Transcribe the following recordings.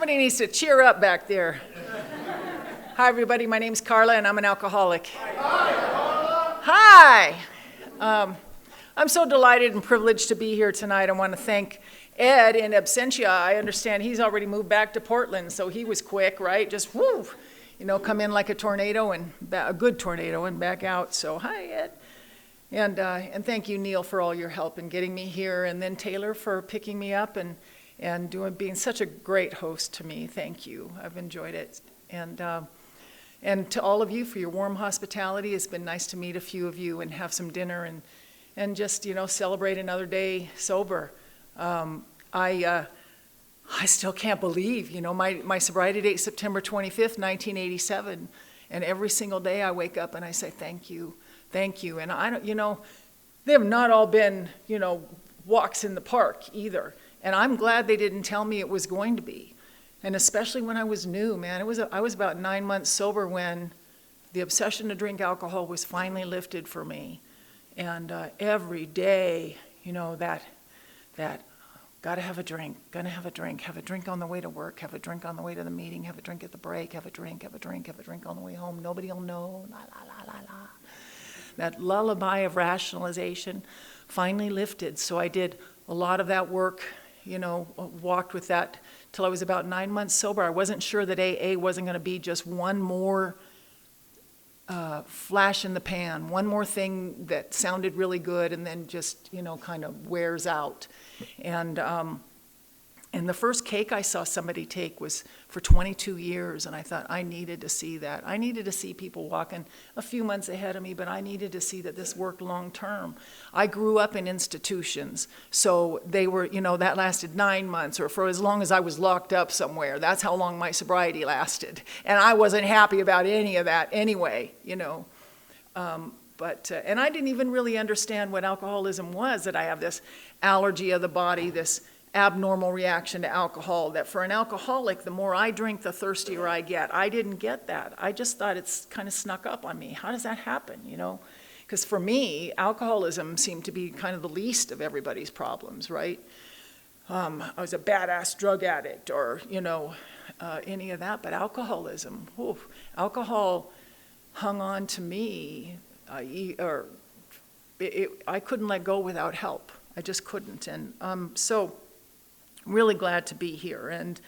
Somebody needs to cheer up back there. Hi, everybody. My name's Carla, and I'm an alcoholic. Hi. I'm so delighted and privileged to be here tonight. I want to thank Ed in absentia. I understand he's already moved back to Portland, so he was quick, right? Just whoo, come in like a tornado and a good tornado and back out. So hi, Ed. And thank you, Neil, for all your help in getting me here, and then Taylor for picking me up and being such a great host to me. Thank you. I've enjoyed it. And to all of you for your warm hospitality. It's been nice to meet a few of you and have some dinner and just, celebrate another day sober. I still can't believe, my sobriety date is September 25th, 1987. And every single day I wake up and I say, thank you. And I don't, they have not all been, walks in the park either. And I'm glad they didn't tell me it was going to be. And especially when I was new, man, I was about 9 months sober when the obsession to drink alcohol was finally lifted for me. And every day, that gotta have a drink, have a drink on the way to work, have a drink on the way to the meeting, have a drink at the break, have a drink on the way home. Nobody will know, la, la, la, la, la. That lullaby of rationalization finally lifted. So I did a lot of that work, walked with that till I was about 9 months sober. I wasn't sure that AA wasn't going to be just one more flash in the pan, one more thing that sounded really good and then just, kind of wears out. And the first cake I saw somebody take was for 22 years, and I thought I needed to see that. I needed to see people walking a few months ahead of me, but I needed to see that this worked long term. I grew up in institutions, so they were, that lasted 9 months, or for as long as I was locked up somewhere. That's how long my sobriety lasted. And I wasn't happy about any of that anyway, and I didn't even really understand what alcoholism was, that I have this allergy of the body, this abnormal reaction to alcohol, that for an alcoholic, the more I drink, the thirstier I get. I didn't get that. I just thought it's kind of snuck up on me. How does that happen, Because for me, alcoholism seemed to be kind of the least of everybody's problems, right? I was a badass drug addict or, any of that, but alcoholism, alcohol hung on to me, I couldn't let go without help. I just couldn't. And so really glad to be here and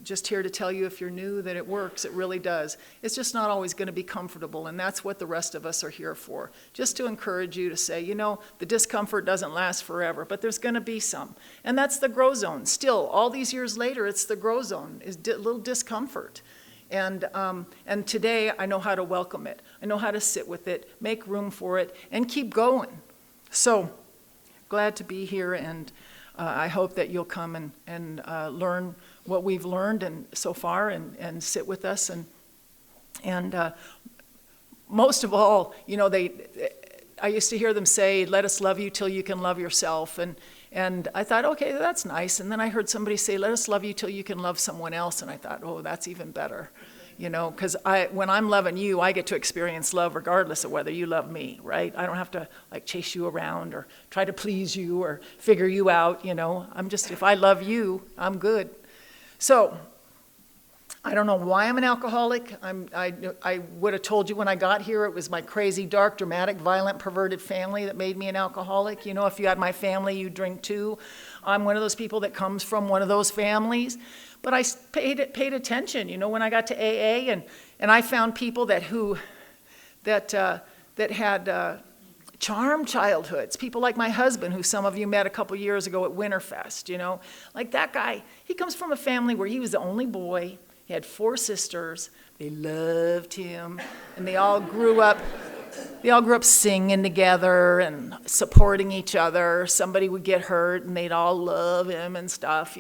just here to tell you, if you're new, that it works. It really does. It's just not always going to be comfortable, and that's what the rest of us are here for. Just to encourage you to say, the discomfort doesn't last forever, but there's going to be some. And that's the grow zone. Still, all these years later, it's the grow zone, is little discomfort. And today, I know how to welcome it. I know how to sit with it, make room for it, and keep going. So, glad to be here, and I hope that you'll come and learn what we've learned and so far and sit with us. And most of all, I used to hear them say, let us love you till you can love yourself. And I thought, okay, that's nice. And then I heard somebody say, let us love you till you can love someone else. And I thought, oh, that's even better. Because when I'm loving you, I get to experience love regardless of whether you love me, right? I don't have to chase you around or try to please you or figure you out, I'm just, if I love you, I'm good. So, I don't know why I'm an alcoholic. I would have told you when I got here it was my crazy, dark, dramatic, violent, perverted family that made me an alcoholic. If you had my family, you drink too. I'm one of those people that comes from one of those families. But I paid attention, when I got to AA, and I found people that had charmed childhoods. People like my husband, who some of you met a couple years ago at Winterfest, Like that guy, he comes from a family where he was the only boy. He had 4 sisters. They loved him, and they all grew up singing together and supporting each other. Somebody would get hurt, and they'd all love him and stuff,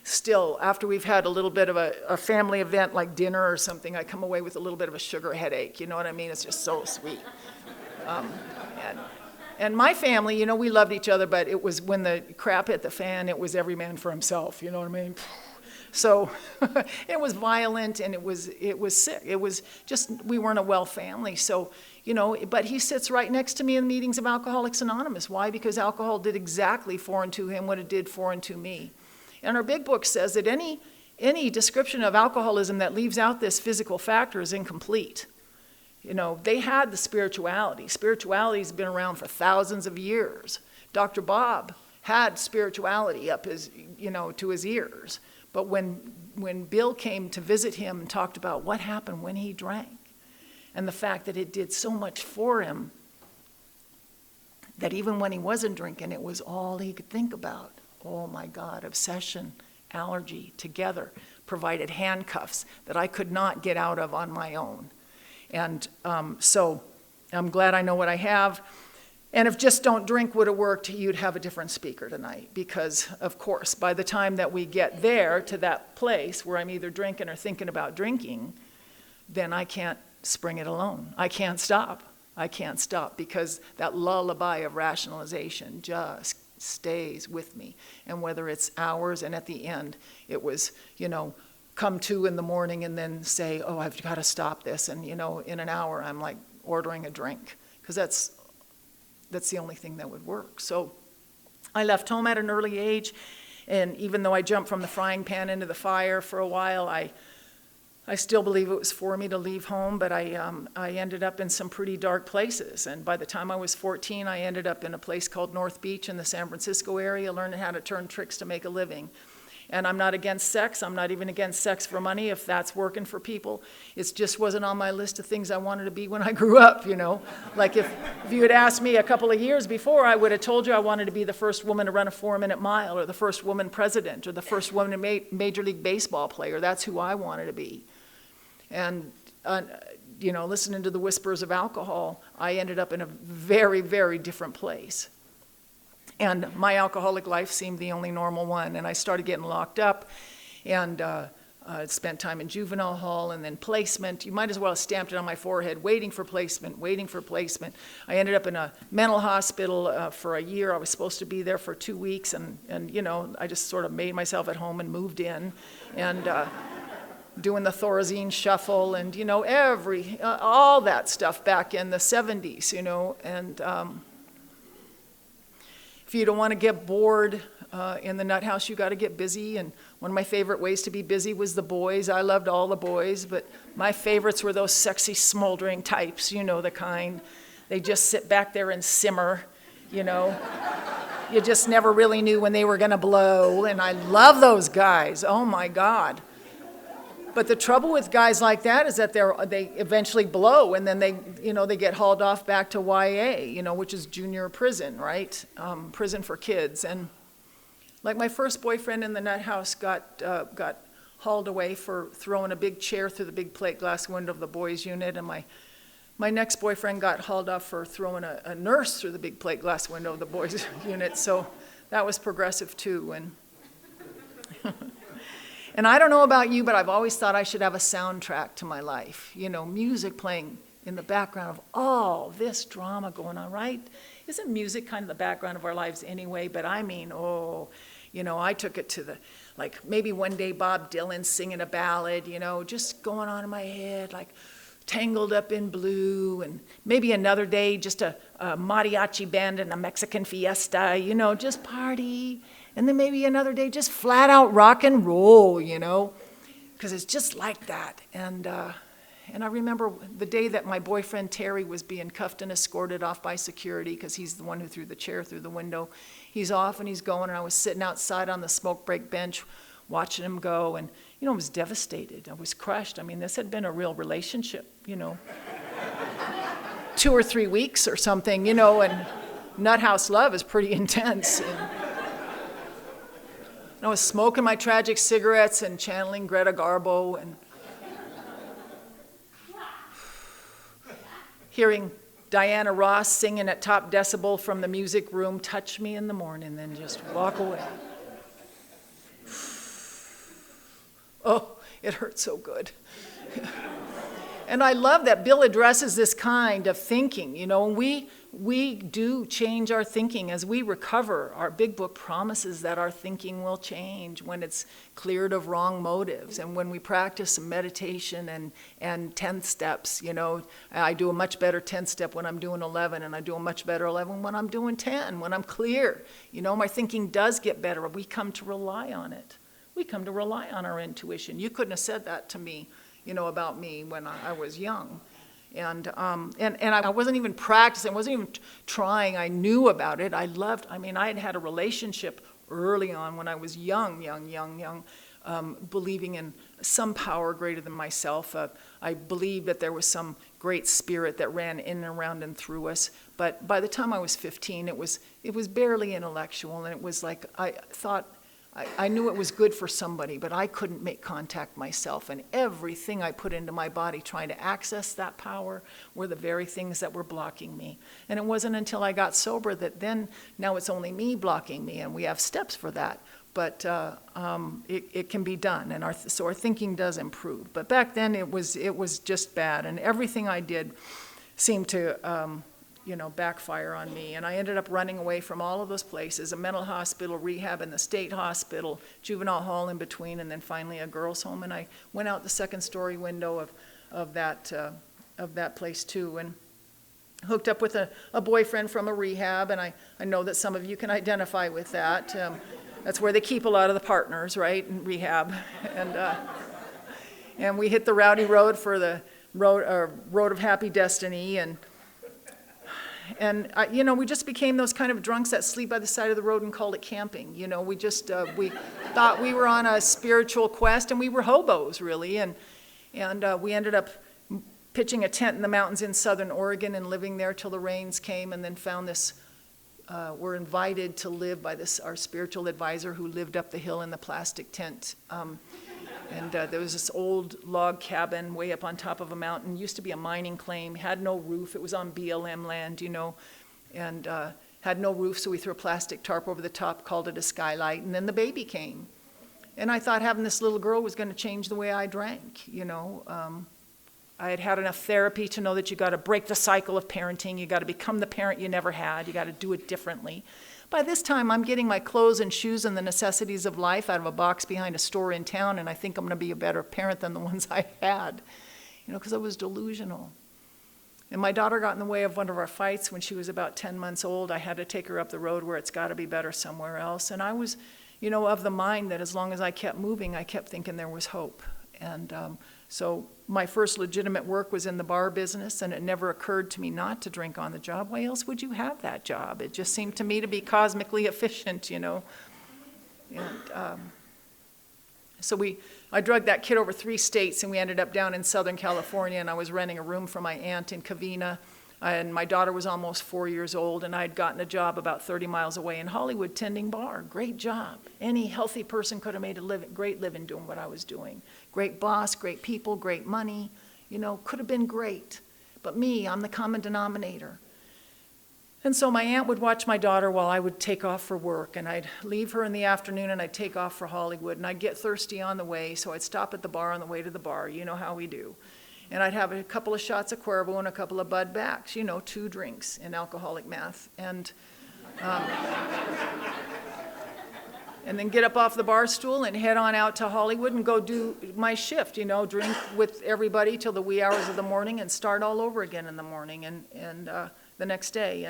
Still, after we've had a little bit of a family event like dinner or something, I come away with a little bit of a sugar headache. You know what I mean? It's just so sweet. And my family, we loved each other, but it was when the crap hit the fan, it was every man for himself. You know what I mean? So it was violent and it was sick. It was just, we weren't a well family. So, but he sits right next to me in meetings of Alcoholics Anonymous. Why? Because alcohol did exactly foreign to him what it did foreign to me. And our big book says that any description of alcoholism that leaves out this physical factor is incomplete. You know, they had the spirituality. Spirituality's been around for thousands of years. Dr. Bob had spirituality up his, you know, to his ears. But when Bill came to visit him and talked about what happened when he drank, and the fact that it did so much for him, that even when he wasn't drinking, it was all he could think about. Oh my God, obsession, allergy, together provided handcuffs that I could not get out of on my own. And so I'm glad I know what I have. And if Just Don't Drink would have worked, you'd have a different speaker tonight. Because, of course, by the time that we get there to that place where I'm either drinking or thinking about drinking, then I can't spring it alone. I can't stop. I can't stop because that lullaby of rationalization just stays with me. And whether it's hours, and at the end, it was, you know, come to in the morning and then say, oh, I've got to stop this. And, you know, in an hour, I'm like ordering a drink because that's the only thing that would work. So I left home at an early age. And even though I jumped from the frying pan into the fire for a while, I still believe it was for me to leave home, but I ended up in some pretty dark places. And by the time I was 14, I ended up in a place called North Beach in the San Francisco area, learning how to turn tricks to make a living. And I'm not against sex. I'm not even against sex for money if that's working for people. It just wasn't on my list of things I wanted to be when I grew up, you know. Like if you had asked me a couple of years before, I would have told you I wanted to be the first woman to run a 4-minute mile, or the first woman president, or the first woman Major League Baseball player. That's who I wanted to be. And, you know, listening to the whispers of alcohol, I ended up in a very, very different place. And my alcoholic life seemed the only normal one. And I started getting locked up and spent time in juvenile hall and then placement. You might as well have stamped it on my forehead, waiting for placement, waiting for placement. I ended up in a mental hospital for a year. I was supposed to be there for 2 weeks. And you know, I just sort of made myself at home and moved in. And doing the Thorazine shuffle and, you know, all that stuff back in the 70s, you know. And if you don't want to get bored in the nut house, you got to get busy. And one of my favorite ways to be busy was the boys. I loved all the boys, but my favorites were those sexy, smoldering types, you know, the kind. They just sit back there and simmer, you know. You just never really knew when they were going to blow. And I love those guys. Oh, my God. But the trouble with guys like that is that they eventually blow, and then they get hauled off back to YA, you know, which is junior prison, right? Prison for kids. And like my first boyfriend in the nut house got hauled away for throwing a big chair through the big plate glass window of the boys' unit, and my next boyfriend got hauled off for throwing a nurse through the big plate glass window of the boys' unit. So that was progressive too. And And I don't know about you, but I've always thought I should have a soundtrack to my life. You know, music playing in the background of all this drama going on, right? Isn't music kind of the background of our lives anyway? But I mean, you know, I took it to the, like maybe one day Bob Dylan singing a ballad, you know, just going on in my head, like Tangled Up in Blue. And maybe another day just a mariachi band and a Mexican fiesta, you know, just party. And then maybe another day, just flat out rock and roll, you know, because it's just like that. And I remember the day that my boyfriend Terry was being cuffed and escorted off by security because he's the one who threw the chair through the window. He's off and he's going, and I was sitting outside on the smoke break bench watching him go. And, you know, I was devastated. I was crushed. I mean, this had been a real relationship, you know, 2 or 3 weeks or something, you know, and nut house love is pretty intense. And I was smoking my tragic cigarettes and channeling Greta Garbo and hearing Diana Ross singing at top decibel from the music room, "Touch Me in the Morning," then just walk away. Oh, it hurt so good. And I love that Bill addresses this kind of thinking, you know, and we do change our thinking as we recover. Our big book promises that our thinking will change when it's cleared of wrong motives. And when we practice some meditation and 10 steps, you know, I do a much better 10 step when I'm doing 11, and I do a much better 11 when I'm doing 10, when I'm clear. You know, my thinking does get better. We come to rely on it. We come to rely on our intuition. You couldn't have said that to me, you know, about me when I was young. And I wasn't even practicing, I wasn't even trying. I knew about it. I had had a relationship early on when I was young, believing in some power greater than myself. I believed that there was some great spirit that ran in and around and through us. But by the time I was 15, it was barely intellectual, and it was like I thought, I knew it was good for somebody, but I couldn't make contact myself. And everything I put into my body trying to access that power were the very things that were blocking me. And it wasn't until I got sober that then, now it's only me blocking me, and we have steps for that. But it can be done, and so our thinking does improve. But back then it was just bad, and everything I did seemed to backfire on me. And I ended up running away from all of those places, a mental hospital, rehab, and the state hospital, juvenile hall in between, and then finally a girls' home. And I went out the second-story window of that place too, and hooked up with a boyfriend from a rehab. And I know that some of you can identify with that. That's where they keep a lot of the partners, right, in rehab. And we hit the rowdy road for the road of happy destiny, and we just became those kind of drunks that sleep by the side of the road and called it camping. You know, we just we thought we were on a spiritual quest, and we were hobos really, and we ended up pitching a tent in the mountains in southern Oregon and living there till the rains came, and then found this. Were invited to live by our spiritual advisor who lived up the hill in the plastic tent. There was this old log cabin way up on top of a mountain. Used to be a mining claim, had no roof. It was on BLM land, you know, and had no roof, so we threw a plastic tarp over the top, called it a skylight, and then the baby came. And I thought having this little girl was going to change the way I drank, you know. I had had enough therapy to know that you got to break the cycle of parenting. You got to become the parent you never had. You got to do it differently. By this time, I'm getting my clothes and shoes and the necessities of life out of a box behind a store in town, and I think I'm going to be a better parent than the ones I had, you know, because I was delusional. And my daughter got in the way of one of our fights when she was about 10 months old. I had to take her up the road where it's got to be better somewhere else. And I was, you know, of the mind that as long as I kept moving, I kept thinking there was hope. And so my first legitimate work was in the bar business, and it never occurred to me not to drink on the job. Why else would you have that job? It just seemed to me to be cosmically efficient, you know. And so I drugged that kid over 3 states, and we ended up down in Southern California, and I was renting a room for my aunt in Covina. And my daughter was almost 4 years old, and I had gotten a job about 30 miles away in Hollywood tending bar. Great job. Any healthy person could have made a great living doing what I was doing. Great boss, great people, great money, you know, could have been great. But me, I'm the common denominator. And so my aunt would watch my daughter while I would take off for work, and I'd leave her in the afternoon and I'd take off for Hollywood, and I'd get thirsty on the way, so I'd stop at the bar on the way to the bar. You know how we do. And I'd have a couple of shots of Cuervo and a couple of Bud Backs, you know, 2 drinks in alcoholic math. And then get up off the bar stool and head on out to Hollywood and go do my shift, you know, drink with everybody till the wee hours of the morning and start all over again in the morning and the next day.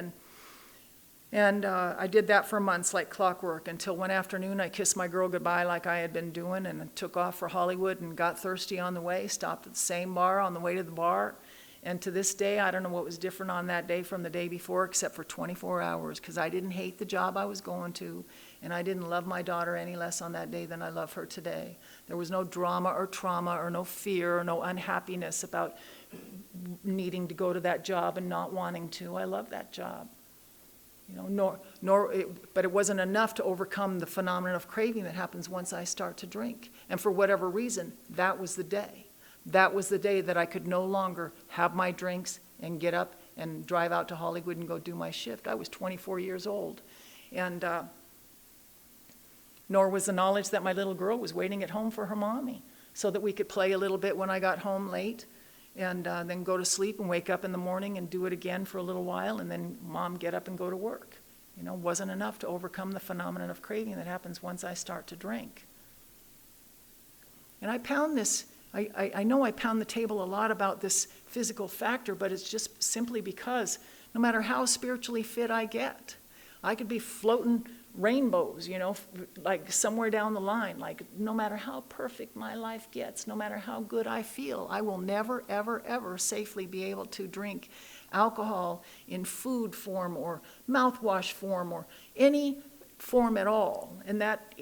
And I did that for months like clockwork until one afternoon I kissed my girl goodbye like I had been doing, and took off for Hollywood and got thirsty on the way, stopped at the same bar on the way to the bar. And to this day, I don't know what was different on that day from the day before except for 24 hours, because I didn't hate the job I was going to, and I didn't love my daughter any less on that day than I love her today. There was no drama or trauma or no fear or no unhappiness about needing to go to that job and not wanting to. I love that job. You know, but it wasn't enough to overcome the phenomenon of craving that happens once I start to drink. And for whatever reason, that was the day. That was the day that I could no longer have my drinks and get up and drive out to Hollywood and go do my shift. I was 24 years old. And nor was the knowledge that my little girl was waiting at home for her mommy so that we could play a little bit when I got home late. and then go to sleep and wake up in the morning and do it again for a little while, and then Mom, get up and go to work. Wasn't enough to overcome the phenomenon of craving that happens once I start to drink. And I pound this, I know I pound the table a lot about this physical factor, but it's just simply because no matter how spiritually fit I get, I could be floating rainbows, like somewhere down the line. Like, no matter how perfect my life gets, no matter how good I feel, I will never, ever, ever safely be able to drink alcohol in food form or mouthwash form or any form at all. And that,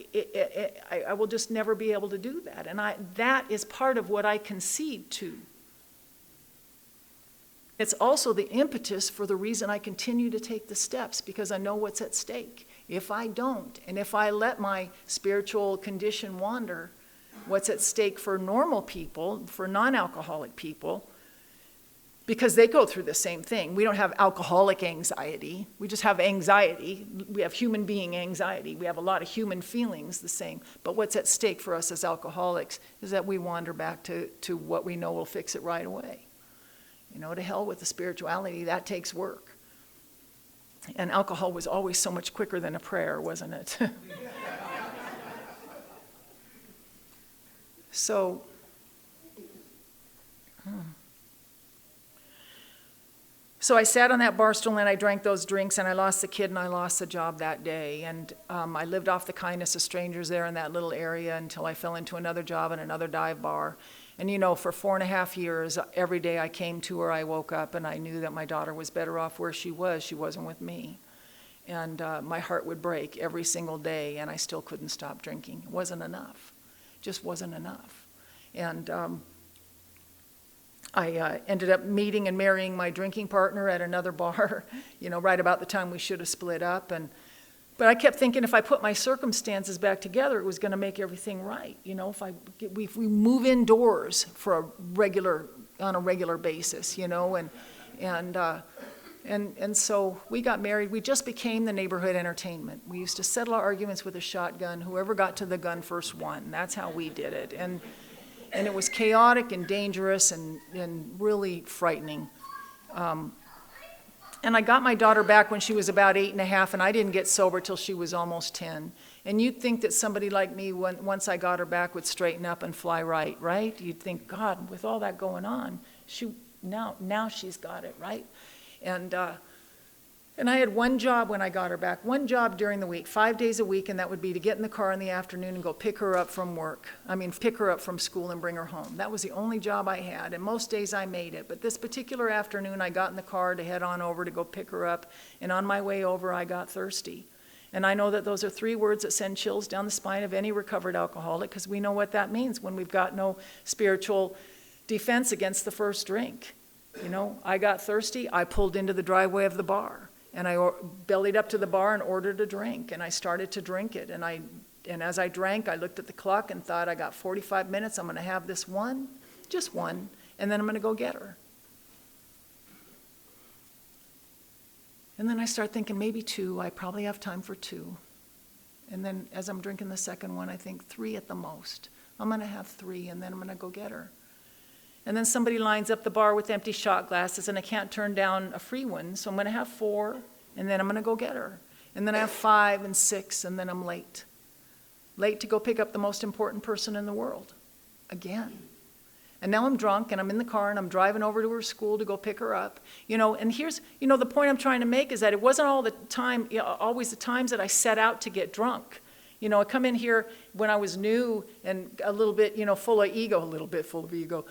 I will just never be able to do that. And that is part of what I concede to. It's also the impetus for the reason I continue to take the steps, because I know what's at stake. If I don't, and if I let my spiritual condition wander, what's at stake for normal people, for non-alcoholic people, because they go through the same thing. We don't have alcoholic anxiety. We just have anxiety. We have human being anxiety. We have a lot of human feelings the same. But what's at stake for us as alcoholics is that we wander back to what we know will fix it right away. To hell with the spirituality, that takes work. And alcohol was always so much quicker than a prayer, wasn't it? So I sat on that bar stool and I drank those drinks, and I lost the kid and I lost the job that day. And I lived off the kindness of strangers there in that little area until I fell into another job in another dive bar. And for 4.5 years, every day I came to her, I woke up and I knew that my daughter was better off where she was. She wasn't with me. And my heart would break every single day, and I still couldn't stop drinking. It wasn't enough. It just wasn't enough. And I ended up meeting and marrying my drinking partner at another bar, right about the time we should have split up. But I kept thinking if I put my circumstances back together, it was going to make everything right. If we move indoors on a regular basis, and so we got married. We just became the neighborhood entertainment. We used to settle our arguments with a shotgun. Whoever got to the gun first won. That's how we did it. And it was chaotic and dangerous and really frightening. And I got my daughter back when she was about 8.5, and I didn't get sober till she was almost 10. And you'd think that somebody like me, once I got her back, would straighten up and fly right? You'd think, God, with all that going on, now she's got it, right? And I had one job when I got her back, one job during the week, 5 days a week, and that would be to get in the car in the afternoon and go pick her up from school and bring her home. That was the only job I had, and most days I made it. But this particular afternoon, I got in the car to head on over to go pick her up, and on my way over, I got thirsty. And I know that those are 3 words that send chills down the spine of any recovered alcoholic, because we know what that means when we've got no spiritual defense against the first drink. I got thirsty, I pulled into the driveway of the bar. And I bellied up to the bar and ordered a drink, and I started to drink it. And as I drank, I looked at the clock and thought, I got 45 minutes, I'm going to have this one, just one, and then I'm going to go get her. And then I start thinking, maybe 2, I probably have time for 2. And then as I'm drinking the second one, I think 3 at the most. I'm going to have 3, and then I'm going to go get her. And then somebody lines up the bar with empty shot glasses, and I can't turn down a free one, so I'm going to have 4, and then I'm going to go get her. And then I have 5 and 6, and then I'm late. Late to go pick up the most important person in the world. Again. And now I'm drunk, and I'm in the car, and I'm driving over to her school to go pick her up. And here's, the point I'm trying to make is that it wasn't all the time, always the times that I set out to get drunk. I come in here when I was new and a little bit, full of ego,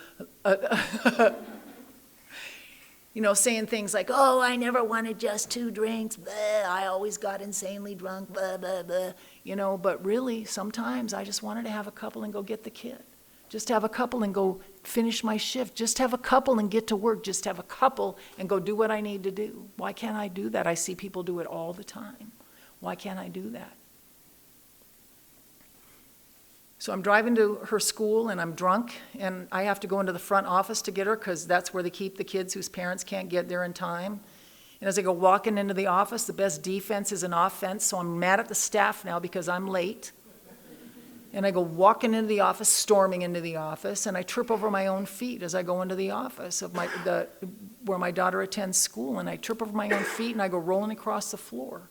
saying things like, oh, I never wanted just 2 drinks, blah, I always got insanely drunk, blah, blah, blah, but really, sometimes I just wanted to have a couple and go get the kid. Just have a couple and go finish my shift. Just have a couple and get to work. Just have a couple and go do what I need to do. Why can't I do that? I see people do it all the time. Why can't I do that? So I'm driving to her school, and I'm drunk, and I have to go into the front office to get her because that's where they keep the kids whose parents can't get there in time. And as I go walking into the office, the best defense is an offense, so I'm mad at the staff now because I'm late. And I go walking into the office, storming into the office, and I trip over my own feet as I go into the office of where my daughter attends school, and I trip over my own feet, and I go rolling across the floor.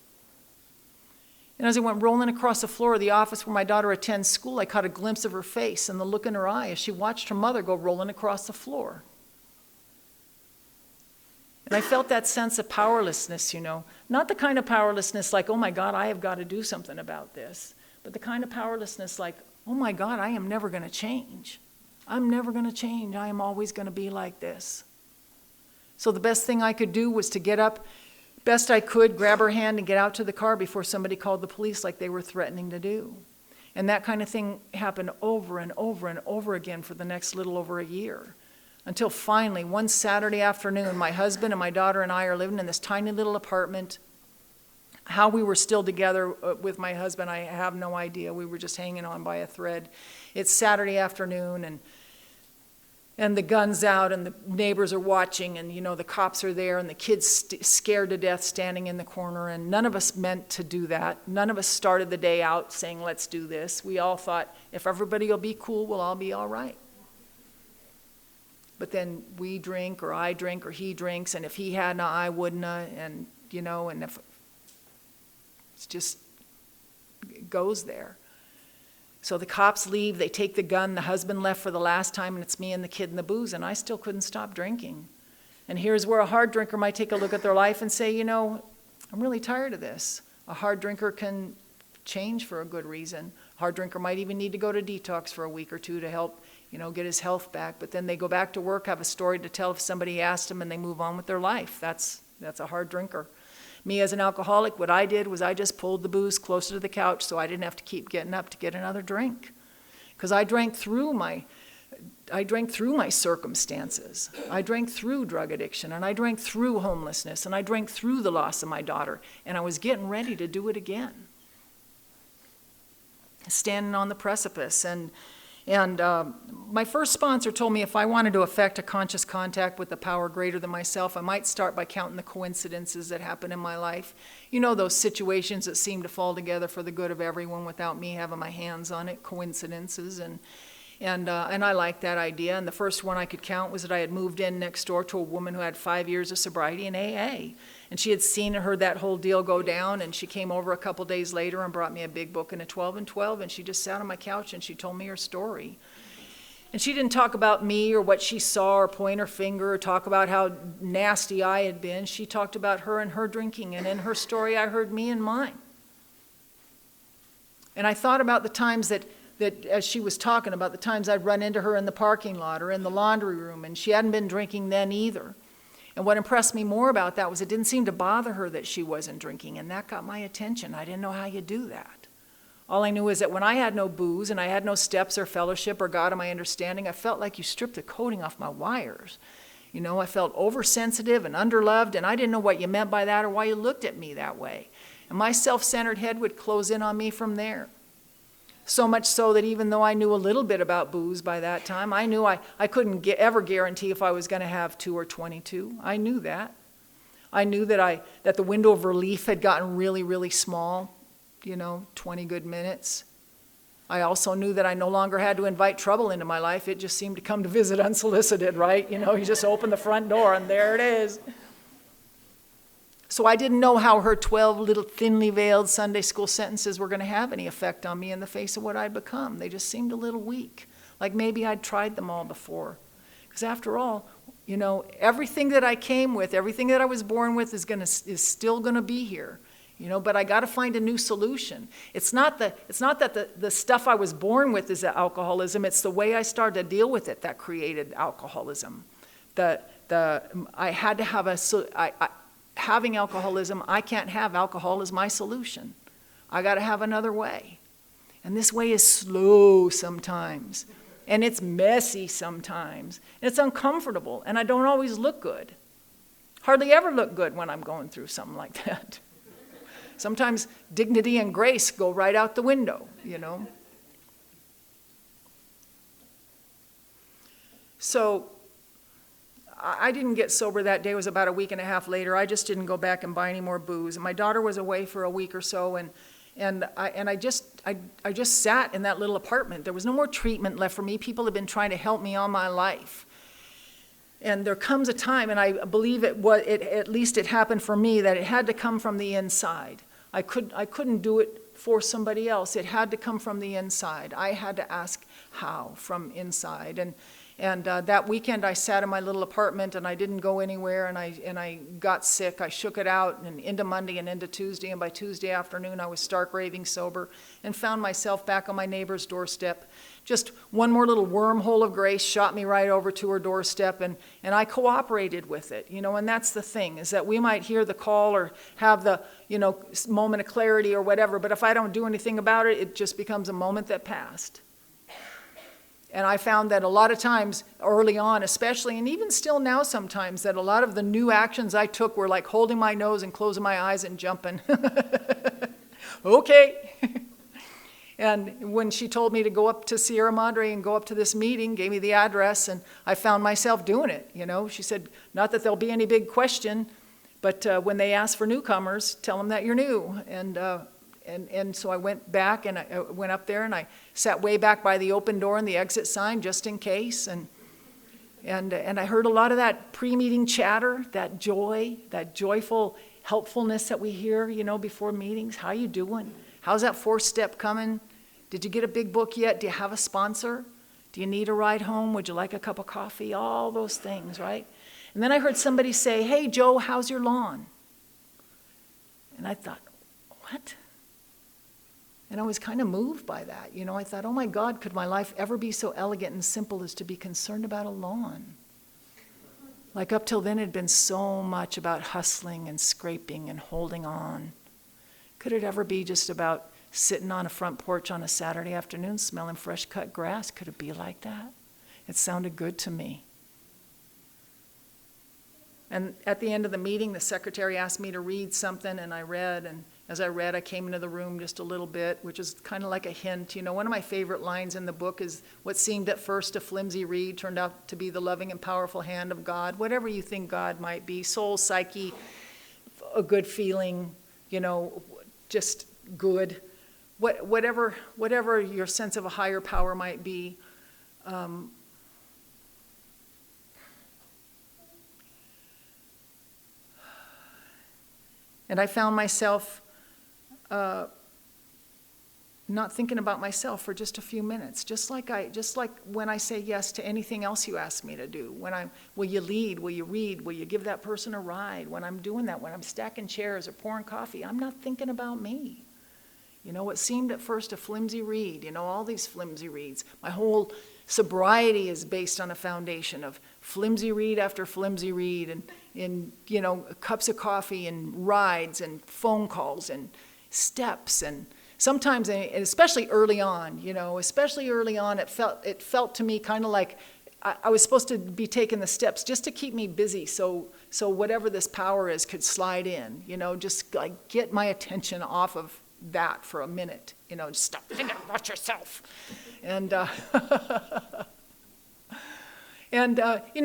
And as I went rolling across the floor of the office where my daughter attends school, I caught a glimpse of her face and the look in her eye as she watched her mother go rolling across the floor. And I felt that sense of powerlessness, not the kind of powerlessness like, oh my God, I have got to do something about this. But the kind of powerlessness like, oh my God, I am never going to change. I'm never going to change. I am always going to be like this. So the best thing I could do was to get up, best I could, grab her hand and get out to the car before somebody called the police like they were threatening to do. And that kind of thing happened over and over and over again for the next little over a year. Until finally, one Saturday afternoon, my husband and my daughter and I are living in this tiny little apartment. How we were still together with my husband, I have no idea. We were just hanging on by a thread. It's Saturday afternoon, and the gun's out, and the neighbors are watching, and the cops are there, and the kids scared to death standing in the corner, and none of us meant to do that. None of us started the day out saying, let's do this. We all thought, if everybody will be cool, we'll all be all right. But then we drink, or I drink, or he drinks, and if he hadn't, I wouldn't, and if it just goes there. So the cops leave, they take the gun, the husband left for the last time, and it's me and the kid and the booze, and I still couldn't stop drinking. And here's where a hard drinker might take a look at their life and say, I'm really tired of this. A hard drinker can change for a good reason. A hard drinker might even need to go to detox for a week or two to help, get his health back. But then they go back to work, have a story to tell if somebody asked them, and they move on with their life. That's a hard drinker. Me as an alcoholic, what I did was I just pulled the booze closer to the couch so I didn't have to keep getting up to get another drink. Because I drank through my circumstances. I drank through drug addiction, and I drank through homelessness, and I drank through the loss of my daughter, and I was getting ready to do it again. Standing on the precipice, and my first sponsor told me if I wanted to effect a conscious contact with a power greater than myself, I might start by counting the coincidences that happen in my life. Those situations that seem to fall together for the good of everyone without me having my hands on it, coincidences. And I like that idea. And the first one I could count was that I had moved in next door to a woman who had 5 years of sobriety in AA. And she had seen and heard that whole deal go down, and she came over a couple days later and brought me a big book and a 12 and 12, and she just sat on my couch and she told me her story. And she didn't talk about me or what she saw or point her finger or talk about how nasty I had been. She talked about her and her drinking, and in her story I heard me and mine. And I thought about the times that as she was talking about the times I'd run into her in the parking lot or in the laundry room, and she hadn't been drinking then either. And what impressed me more about that was it didn't seem to bother her that she wasn't drinking, and that got my attention. I didn't know how you do that. All I knew is that when I had no booze and I had no steps or fellowship or God of my understanding, I felt like you stripped the coating off my wires. I felt oversensitive and underloved, and I didn't know what you meant by that or why you looked at me that way. And my self-centered head would close in on me from there. So much so that even though I knew a little bit about booze by that time, I knew I couldn't ever guarantee if I was going to have 2 or 22. I knew that. I knew that the window of relief had gotten really, really small, 20 good minutes. I also knew that I no longer had to invite trouble into my life. It just seemed to come to visit unsolicited, right? You just open the front door and there it is. So I didn't know how her 12 little thinly veiled Sunday school sentences were going to have any effect on me in the face of what I'd become. They just seemed a little weak, like maybe I'd tried them all before. Because after all, everything that I came with, everything that I was born with is still going to be here. But I got to find a new solution. It's not that the stuff I was born with is alcoholism. It's the way I started to deal with it that created alcoholism. I had to have having alcoholism, I can't have alcohol as my solution. I got to have another way. And this way is slow sometimes. And it's messy sometimes. And it's uncomfortable. And I don't always look good. Hardly ever look good when I'm going through something like that. Sometimes dignity and grace go right out the window, So I didn't get sober that day. It was about a week and a half later. I just didn't go back and buy any more booze. And my daughter was away for a week or so, And I just sat in that little apartment. There was no more treatment left for me. People had been trying to help me all my life. And there comes a time, and I believe at least it happened for me, that it had to come from the inside. I couldn't do it for somebody else. It had to come from the inside. I had to ask how from inside. And that weekend I sat in my little apartment and I didn't go anywhere, and I got sick. I shook it out and into Monday and into Tuesday, and by Tuesday afternoon I was stark raving sober and found myself back on my neighbor's doorstep. Just one more little wormhole of grace shot me right over to her doorstep, and I cooperated with it, and that's the thing, is that we might hear the call or have the, moment of clarity or whatever, but if I don't do anything about it, it just becomes a moment that passed. And I found that a lot of times early on especially, and even still now sometimes, that a lot of the new actions I took were like holding my nose and closing my eyes and jumping. Okay. And when she told me to go up to Sierra Madre and go up to this meeting, gave me the address, and I found myself doing it. She said, not that there'll be any big question, but when they ask for newcomers, tell them that you're new. And so I went back, and I went up there, and I sat way back by the open door and the exit sign just in case. And I heard a lot of that pre-meeting chatter, that joy, that joyful helpfulness that we hear, before meetings. How you doing? How's that 4th step coming? Did you get a big book yet? Do you have a sponsor? Do you need a ride home? Would you like a cup of coffee? All those things, right? And then I heard somebody say, hey, Joe, how's your lawn? And I thought, what? And I was kind of moved by that. I thought, oh my God, could my life ever be so elegant and simple as to be concerned about a lawn? Like up till then it had been so much about hustling and scraping and holding on. Could it ever be just about sitting on a front porch on a Saturday afternoon smelling fresh cut grass? Could it be like that? It sounded good to me. And at the end of the meeting, the secretary asked me to read something, and I read, and as I read, I came into the room just a little bit, which is kind of like a hint. One of my favorite lines in the book is, what seemed at first a flimsy reed turned out to be the loving and powerful hand of God. Whatever you think God might be, soul, psyche, a good feeling, just good. Whatever your sense of a higher power might be. And I found myself not thinking about myself for just a few minutes, just like when I say yes to anything else you ask me to do. Will you lead? Will you read? Will you give that person a ride? When I'm doing that, when I'm stacking chairs or pouring coffee, I'm not thinking about me. What seemed at first a flimsy reed, all these flimsy reeds. My whole sobriety is based on a foundation of flimsy reed after flimsy reed, and cups of coffee and rides and phone calls and steps, and sometimes, and especially early on, it felt to me kind of like I was supposed to be taking the steps just to keep me busy, so whatever this power is could slide in, just like get my attention off of that for a minute, just stop thinking about yourself. And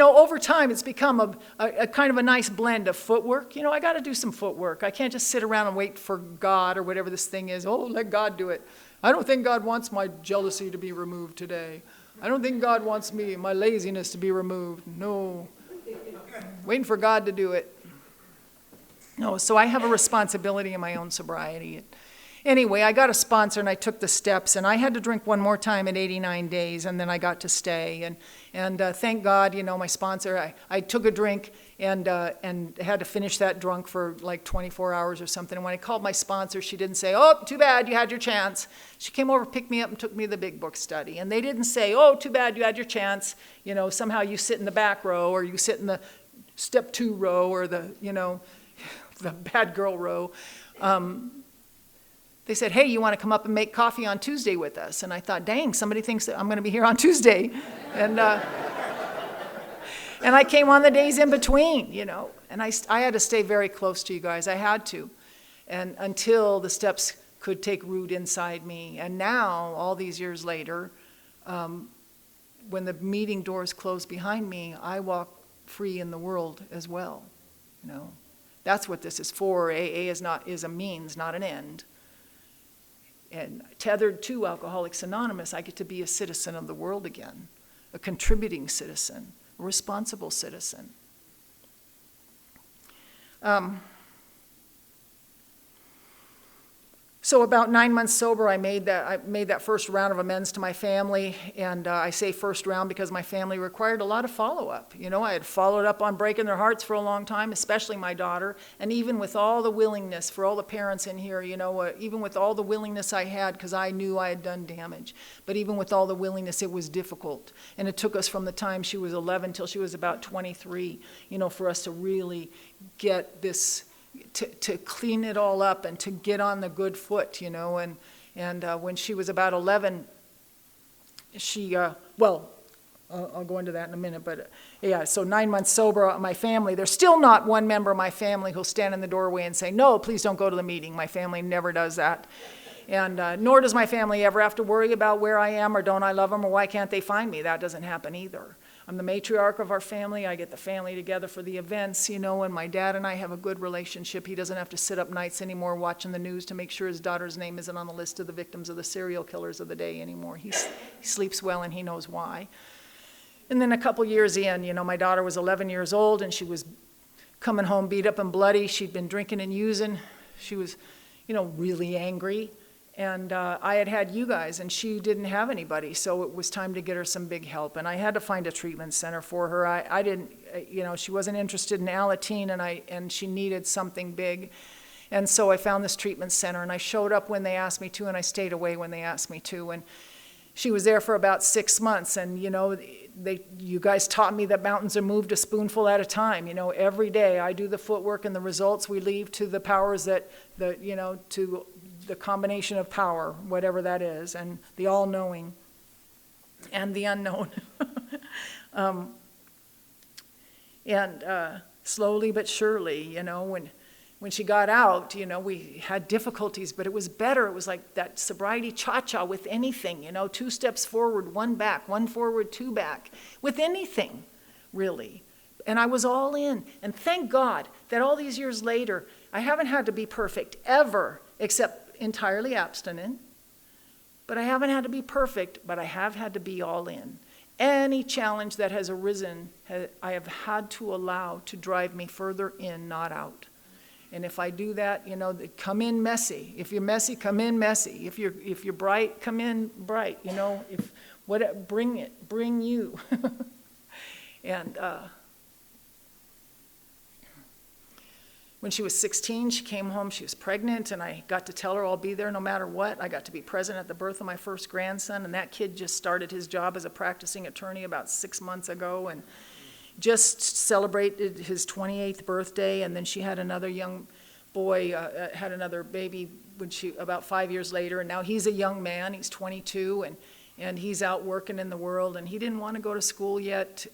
over time it's become a kind of a nice blend of footwork. I got to do some footwork. I can't just sit around and wait for God or whatever this thing is. Oh, let God do it. I don't think God wants my jealousy to be removed today. I don't think God wants my laziness to be removed. No. Waiting for God to do it. No, so I have a responsibility in my own sobriety. Anyway, I got a sponsor and I took the steps, and I had to drink one more time at 89 days, and then I got to stay. And thank God, my sponsor, I took a drink and had to finish that drunk for like 24 hours or something. And when I called my sponsor, she didn't say, oh, too bad, you had your chance. She came over, picked me up, and took me to the big book study. And they didn't say, oh, too bad, you had your chance. Somehow you sit in the back row, or you sit in the step 2 row, or the bad girl row. They said, hey, you want to come up and make coffee on Tuesday with us? And I thought, dang, somebody thinks that I'm going to be here on Tuesday. And I came on the days in between, And I had to stay very close to you guys. I had to. And until the steps could take root inside me. And now, all these years later, when the meeting doors close behind me, I walk free in the world as well. That's what this is for. AA is a means, not an end. and tethered to Alcoholics Anonymous, I get to be a citizen of the world again, a contributing citizen, a responsible citizen. So about 9 months sober, I made that first round of amends to my family, and I say first round because my family required a lot of follow-up. You know, I had followed up on breaking their hearts for a long time, especially my daughter, and even with all the willingness for all the parents in here, you know, even with all the willingness I had, because I knew I had done damage, but even with all the willingness, it was difficult, and it took us from the time she was 11 till she was about 23, you know, for us to really get this, to clean it all up and to get on the good foot, you know, and when she was about 11, she, well, I'll go into that in a minute, but yeah, so 9 months sober, my family, there's still not one member of my family who'll stand in the doorway and say, no, please don't go to the meeting. My family never does that. And nor does my family ever have to worry about where I am or don't I love them or why can't they find me. That doesn't happen either. I'm the matriarch of our family. I get the family together for the events, you know, and my dad and I have a good relationship. He doesn't have to sit up nights anymore watching the news to make sure his daughter's name isn't on the list of the victims of the serial killers of the day anymore. He sleeps well and he knows why. And then a couple years in, you know, my daughter was 11 years old and she was coming home beat up and bloody. She'd been drinking and using. She was, you know, really angry. And I had you guys, and she didn't have anybody, so it was time to get her some big help. And I had to find a treatment center for her. I didn't, you know, she wasn't interested in Alateen, and she needed something big. And so I found this treatment center, and I showed up when they asked me to, and I stayed away when they asked me to. And she was there for about 6 months, and, you know, you guys taught me that mountains are moved a spoonful at a time. You know, every day I do the footwork, and the results we leave to the powers that, you know, to the combination of power, whatever that is, and the all-knowing and the unknown. Slowly but surely, you know, when she got out, you know, we had difficulties, but it was better. It was like that sobriety cha-cha with anything, you know, 2 steps forward, 1 back, 1 forward, 2 back, with anything, really. And I was all in. And thank God that all these years later, I haven't had to be perfect ever, except entirely abstinent, but I haven't had to be perfect, but I have had to be all in. Any challenge that has arisen, I have had to allow to drive me further in, not out. And if I do that, you know, come in messy. If you're messy, come in messy. If you're bright, come in bright. You know, bring you. And when she was 16, she came home, she was pregnant, and I got to tell her I'll be there no matter what. I got to be present at the birth of my first grandson, and that kid just started his job as a practicing attorney about 6 months ago and just celebrated his 28th birthday, and then she had another young boy, had another baby about 5 years later, and now he's a young man, he's 22, and he's out working in the world, and he didn't want to go to school yet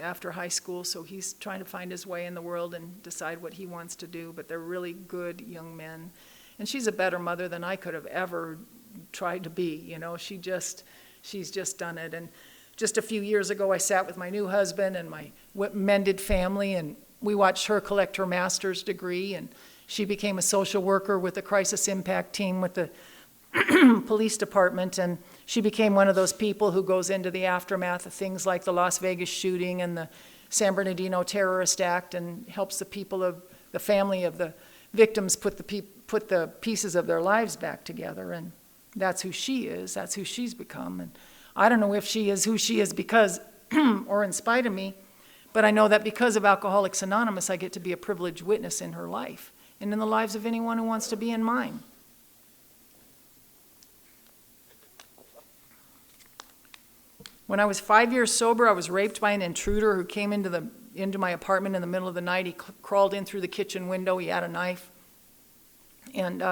after high school, so he's trying to find his way in the world and decide what he wants to do, but they're really good young men. And she's a better mother than I could have ever tried to be, you know, she's just done it. And just a few years ago, I sat with my new husband and my mended family, and we watched her collect her master's degree, and she became a social worker with the crisis impact team with the police department, and she became one of those people who goes into the aftermath of things like the Las Vegas shooting and the San Bernardino terrorist act and helps the people of the family of the victims put the pieces of their lives back together. And that's who she is. That's who she's become. And I don't know if she is who she is because or in spite of me, but I know that because of Alcoholics Anonymous, I get to be a privileged witness in her life and in the lives of anyone who wants to be in mine. When I was 5 years sober, I was raped by an intruder who came into my apartment in the middle of the night. He crawled in through the kitchen window. He had a knife. And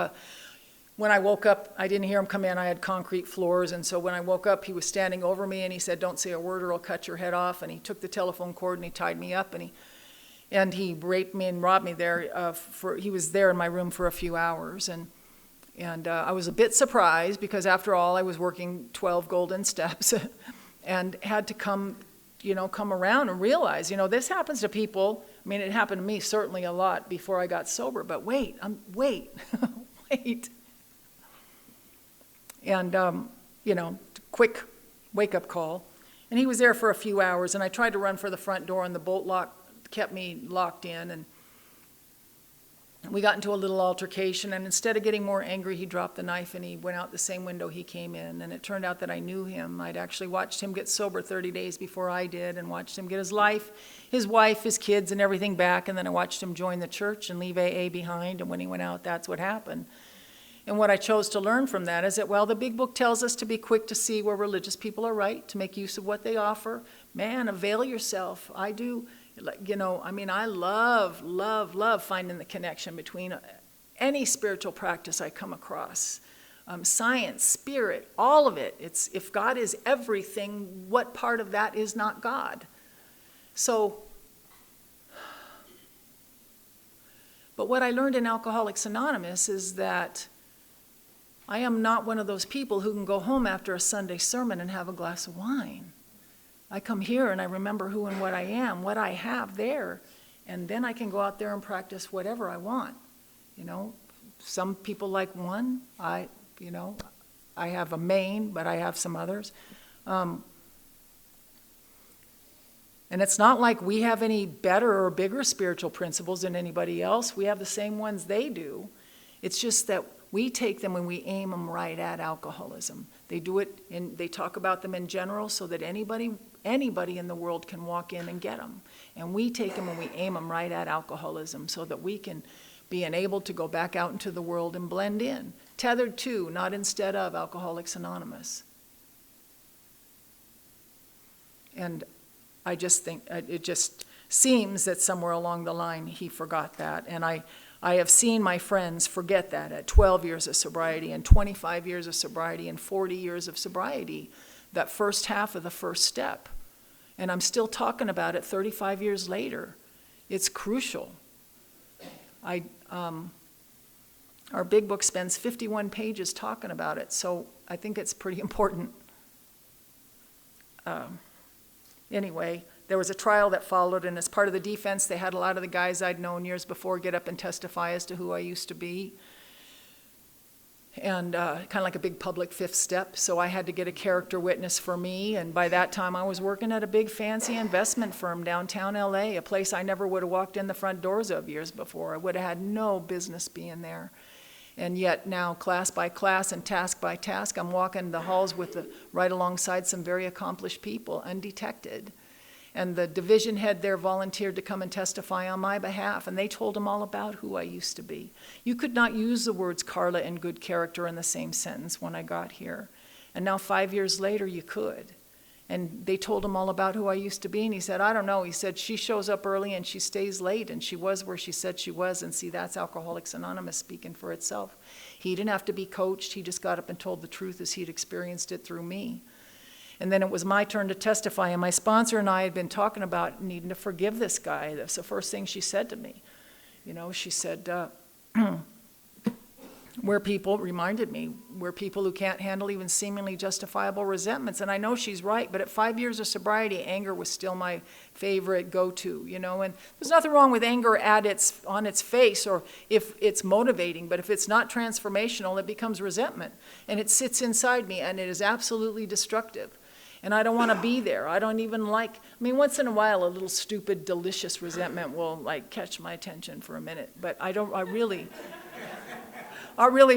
when I woke up, I didn't hear him come in. I had concrete floors. And so when I woke up, he was standing over me, and he said, "Don't say a word or I'll cut your head off." And he took the telephone cord and he tied me up, and he raped me and robbed me there. He was there in my room for a few hours. And I was a bit surprised because, after all, I was working 12 golden steps. And had to come around and realize, this happens to people. I mean, it happened to me certainly a lot before I got sober, but wait. And, quick wake-up call. And he was there for a few hours, and I tried to run for the front door, and the bolt lock kept me locked in. And we got into a little altercation, and instead of getting more angry, he dropped the knife and he went out the same window he came in. And it turned out that I knew him. I'd actually watched him get sober 30 days before I did, and watched him get his life, his wife, his kids, and everything back. And then I watched him join the church and leave AA behind. And when he went out, that's what happened. And what I chose to learn from that is that, well, the big book tells us to be quick to see where religious people are right, to make use of what they offer. Man, avail yourself. I do. I love finding the connection between any spiritual practice I come across. Science, spirit, all of it. It's, if God is everything, what part of that is not God? So, but what I learned in Alcoholics Anonymous is that I am not one of those people who can go home after a Sunday sermon and have a glass of wine. I come here and I remember who and what I am, what I have there, and then I can go out there and practice whatever I want. Some people like one. I have a main, but I have some others. And it's not like we have any better or bigger spiritual principles than anybody else. We have the same ones they do. It's just that we take them and we aim them right at alcoholism. They do it, and they talk about them in general so that anybody in the world can walk in and get them. And we take them and we aim them right at alcoholism so that we can be enabled to go back out into the world and blend in. Tethered to, not instead of, Alcoholics Anonymous. And I just think, it just seems that somewhere along the line he forgot that. And I have seen my friends forget that at 12 years of sobriety and 25 years of sobriety and 40 years of sobriety, that first half of the first step. And I'm still talking about it 35 years later. It's crucial. Our big book spends 51 pages talking about it, so I think it's pretty important. Anyway, there was a trial that followed, and as part of the defense, they had a lot of the guys I'd known years before get up and testify as to who I used to be. And kind of like a big public fifth step. So I had to get a character witness for me, and by that time I was working at a big fancy investment firm downtown LA, a place I never would have walked in the front doors of years before. I would have had no business being there. And yet now, class by class and task by task, I'm walking the halls right alongside some very accomplished people, undetected. And the division head there volunteered to come and testify on my behalf, and they told him all about who I used to be. You could not use the words Carla and good character in the same sentence when I got here. And now 5 years later, you could. And they told him all about who I used to be, and he said, I don't know. He said, she shows up early and she stays late, and she was where she said she was. And see, that's Alcoholics Anonymous speaking for itself. He didn't have to be coached. He just got up and told the truth as he'd experienced it through me. And then it was my turn to testify, and my sponsor and I had been talking about needing to forgive this guy. That's the first thing she said to me. She said, we're people who can't handle even seemingly justifiable resentments. And I know she's right, but at 5 years of sobriety, anger was still my favorite go-to, and there's nothing wrong with anger on its face or if it's motivating, but if it's not transformational, it becomes resentment. And it sits inside me, and it is absolutely destructive. And I don't want to be there. I don't even once in a while, a little stupid, delicious resentment will catch my attention for a minute. But I really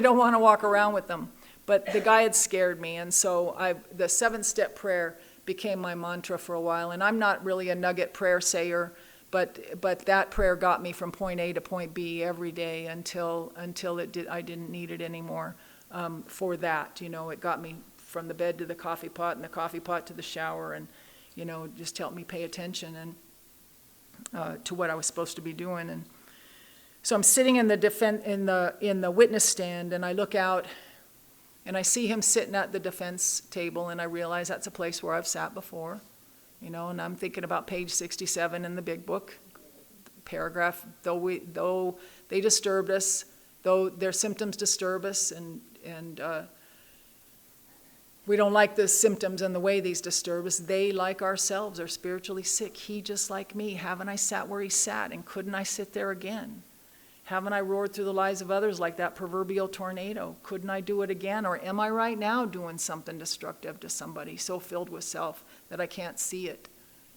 don't want to walk around with them. But the guy had scared me, and so the 7-step prayer became my mantra for a while. And I'm not really a nugget prayer sayer, but that prayer got me from point A to point B every day until I didn't need it anymore for that. It got me from the bed to the coffee pot and the coffee pot to the shower, and just helped me pay attention and to what I was supposed to be doing. And so I'm sitting in the witness stand, and I look out and I see him sitting at the defense table, and I realize that's a place where I've sat before, and I'm thinking about page 67 in the big book paragraph, though they disturbed us, though their symptoms disturb us, and we don't like the symptoms and the way these disturb us. They, like ourselves, are spiritually sick. He, just like me, haven't I sat where he sat, and couldn't I sit there again? Haven't I roared through the lives of others like that proverbial tornado? Couldn't I do it again? Or am I right now doing something destructive to somebody, so filled with self that I can't see it?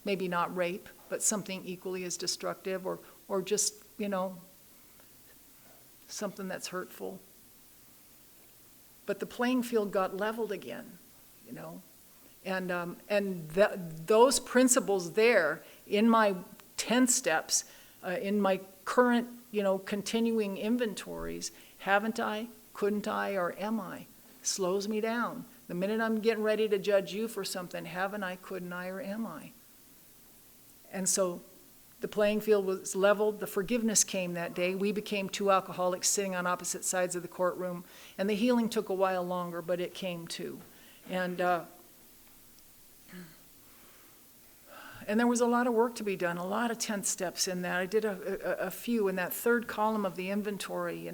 Maybe not rape, but something equally as destructive, or just, something that's hurtful. But the playing field got leveled again, And those principles there in my 10 steps, in my current, continuing inventories, haven't I, couldn't I, or am I, slows me down. The minute I'm getting ready to judge you for something, haven't I, couldn't I, or am I? And so the playing field was leveled. The forgiveness came that day. We became two alcoholics sitting on opposite sides of the courtroom. And the healing took a while longer, but it came too. And there was a lot of work to be done, a lot of 10 steps in that. I did a few in that third column of the inventory,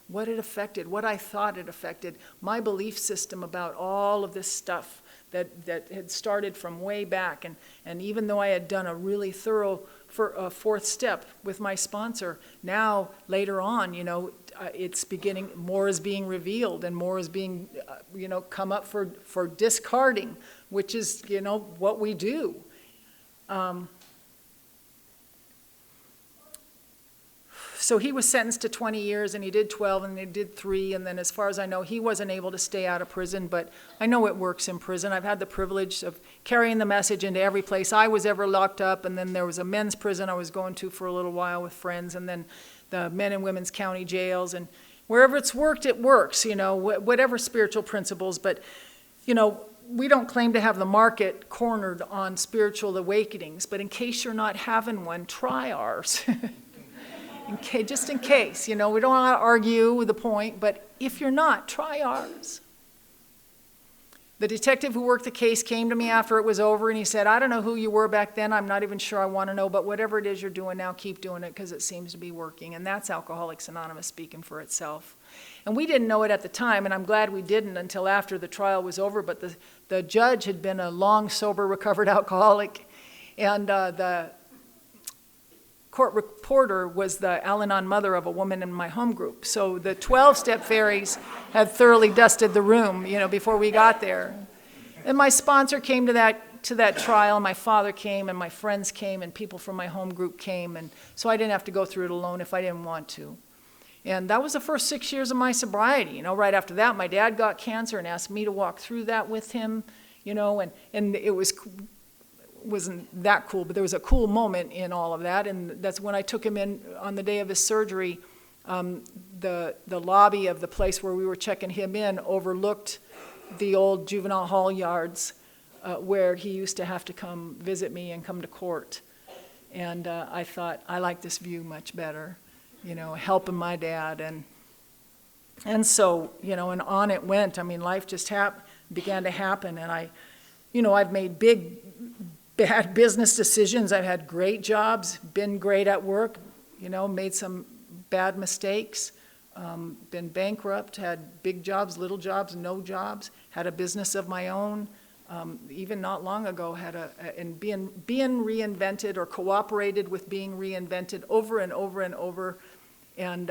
what it affected, what I thought it affected, my belief system about all of this stuff that had started from way back. And even though I had done a really thorough fourth step with my sponsor, now later on, it's beginning, more is being revealed and more is being, come up for discarding, which is, what we do. So he was sentenced to 20 years, and he did 12, and he did 3, and then as far as I know, he wasn't able to stay out of prison, but I know it works in prison. I've had the privilege of carrying the message into every place I was ever locked up, and then there was a men's prison I was going to for a little while with friends, and then the men and women's county jails, and wherever it's worked, it works, whatever spiritual principles, but, we don't claim to have the market cornered on spiritual awakenings, but in case you're not having one, try ours. Just in case, we don't want to argue the point, but if you're not, try ours. The detective who worked the case came to me after it was over, and he said, I don't know who you were back then, I'm not even sure I want to know, but whatever it is you're doing now, keep doing it because it seems to be working. And that's Alcoholics Anonymous speaking for itself. And we didn't know it at the time, and I'm glad we didn't until after the trial was over, but the judge had been a long, sober, recovered alcoholic, and the court reporter was the Al-Anon mother of a woman in my home group. So the 12-step fairies had thoroughly dusted the room, before we got there. And my sponsor came to that trial, and my father came, and my friends came, and people from my home group came, and so I didn't have to go through it alone if I didn't want to. And that was the first 6 years of my sobriety. Right after that, my dad got cancer and asked me to walk through that with him, and it wasn't that cool, but there was a cool moment in all of that, and that's when I took him in on the day of his surgery. The lobby of the place where we were checking him in overlooked the old juvenile hall yards where he used to have to come visit me and come to court. And I thought, I like this view much better, helping my dad. And so, and on it went. Life just began to happen, and I've made big, bad business decisions. I've had great jobs, been great at work, made some bad mistakes, been bankrupt, had big jobs, little jobs, no jobs, had a business of my own. Even not long ago, and being reinvented or cooperated with being reinvented over and over and over, and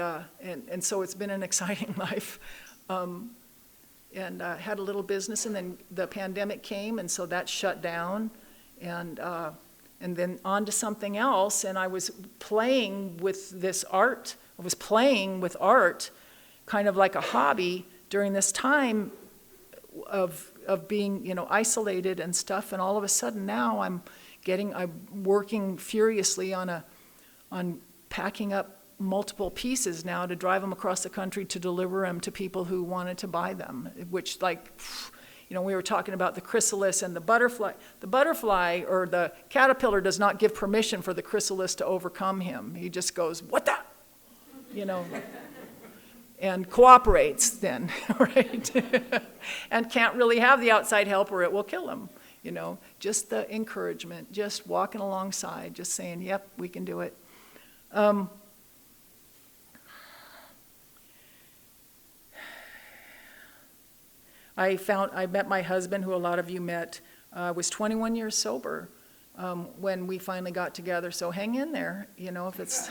so it's been an exciting life. And had a little business, and then the pandemic came, and so that shut down, and then on to something else. And I was playing with this art. I was playing with art, kind of like a hobby during this time of being, isolated and stuff. And all of a sudden now I'm working furiously on packing up multiple pieces now to drive them across the country to deliver them to people who wanted to buy them, which, we were talking about the chrysalis and the butterfly. The butterfly or the caterpillar does not give permission for the chrysalis to overcome him. He just goes, what the? And cooperates then, right? And can't really have the outside help or it will kill him. Just the encouragement, just walking alongside, just saying, yep, we can do it. I met my husband, who a lot of you met. I was 21 years sober, when we finally got together. So hang in there, if it's...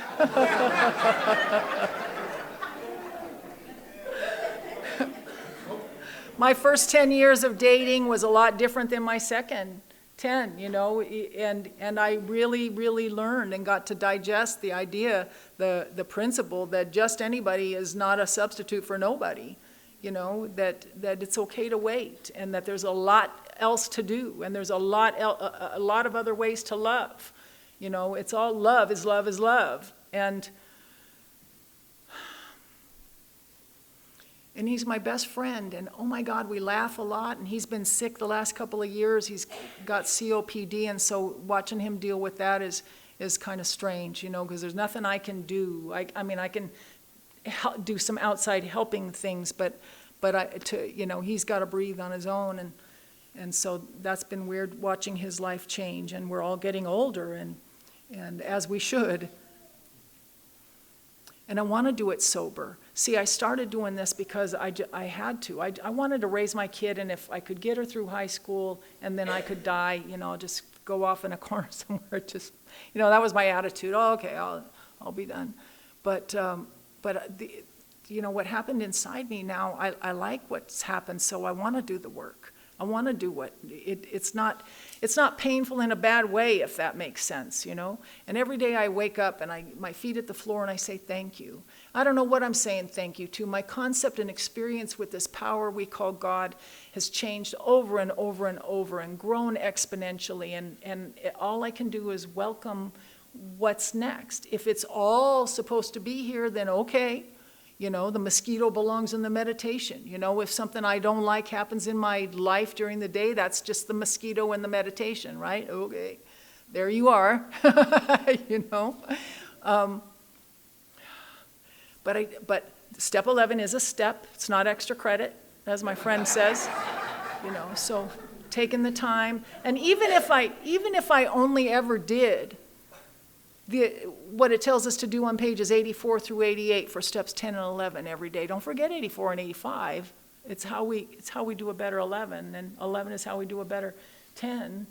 My first 10 years of dating was a lot different than my second 10, and I really, really learned and got to digest the idea, the principle that just anybody is not a substitute for nobody, that it's okay to wait, and that there's a lot else to do, and there's a lot of other ways to love. It's all love is love is love. And he's my best friend, and oh my God, we laugh a lot, and he's been sick the last couple of years. He's got COPD, and so watching him deal with that is kind of strange, because there's nothing I can do. I mean, I can do some outside helping things, but he's got to breathe on his own, and so that's been weird watching his life change, and we're all getting older, and as we should. And I want to do it sober. See, I started doing this because I had to. I wanted to raise my kid, and if I could get her through high school and then I could die, just go off in a corner somewhere. Just, that was my attitude. Oh, okay, I'll be done. But what happened inside me now, I like what's happened, so I want to do the work. I want to do what, it's not painful in a bad way, if that makes sense, And every day I wake up and my feet at the floor and I say thank you. I don't know what I'm saying thank you to. My concept and experience with this power we call God has changed over and over and over and grown exponentially, and all I can do is welcome what's next. If it's all supposed to be here, then okay. The mosquito belongs in the meditation. If something I don't like happens in my life during the day, that's just the mosquito in the meditation, right? Okay, there you are, But step 11 is a step. It's not extra credit, as my friend says. So taking the time, and even if I only ever did what it tells us to do on pages 84 through 88 for steps 10 and 11 every day. Don't forget 84 and 85. It's how we do a better 11, and 11 is how we do a better 10.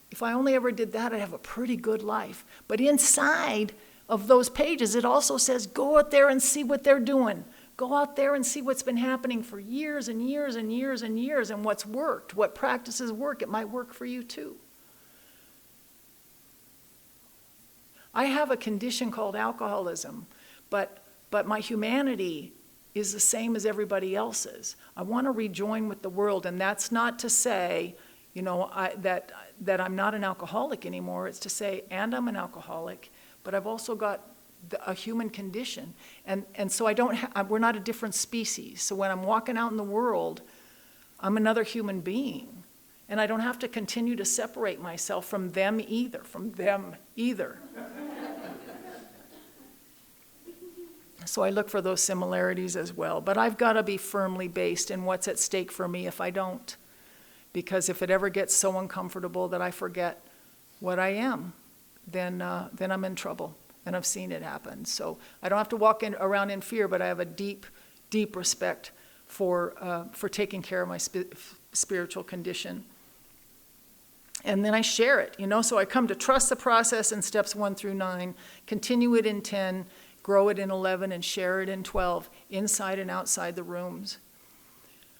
If I only ever did that, I'd have a pretty good life. But inside of those pages, it also says, go out there and see what they're doing. Go out there and see what's been happening for years and years and years and years, and what's worked, what practices work. It might work for you too. I have a condition called alcoholism, but my humanity is the same as everybody else's. I want to rejoin with the world, and that's not to say, that I'm not an alcoholic anymore. It's to say, and I'm an alcoholic, but I've also got a human condition, and so we're not a different species. So when I'm walking out in the world, I'm another human being, and I don't have to continue to separate myself from them either. So I look for those similarities as well. But I've got to be firmly based in what's at stake for me if I don't. Because if it ever gets so uncomfortable that I forget what I am, then I'm in trouble. And I've seen it happen. So I don't have to walk around in fear, but I have a deep, deep respect for taking care of my spiritual condition. And then I share it, So I come to trust the process in steps 1 through 9, continue it in 10, grow it in 11, and share it in 12, inside and outside the rooms.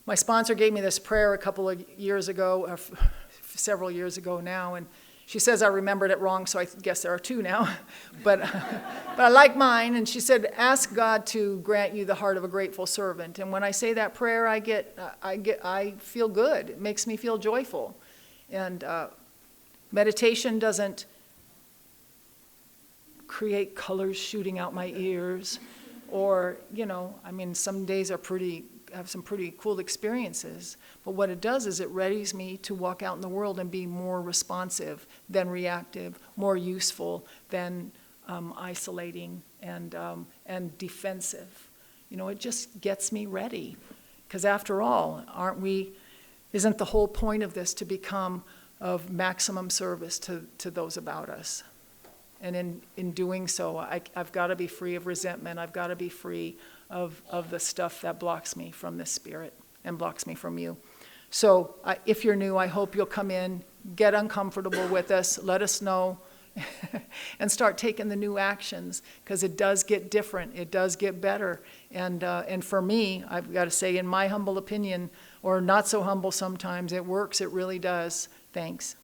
My sponsor gave me this prayer a couple of years ago, several years ago now, and she says I remembered it wrong, so I guess there are two now. but I like mine, and she said, ask God to grant you the heart of a grateful servant. And when I say that prayer, I feel good. It makes me feel joyful. And meditation doesn't create colors shooting out my ears, or, some days have some pretty cool experiences. But what it does is it readies me to walk out in the world and be more responsive than reactive, more useful than isolating and defensive. It just gets me ready. Because after all, isn't the whole point of this to become of maximum service to those about us? And in doing so, I've got to be free of resentment. I've got to be free of the stuff that blocks me from this spirit and blocks me from you. So if you're new, I hope you'll come in, get uncomfortable with us, let us know, and start taking the new actions, because it does get different, it does get better. And for me, I've got to say, in my humble opinion, or not so humble sometimes, it works, it really does. Thanks.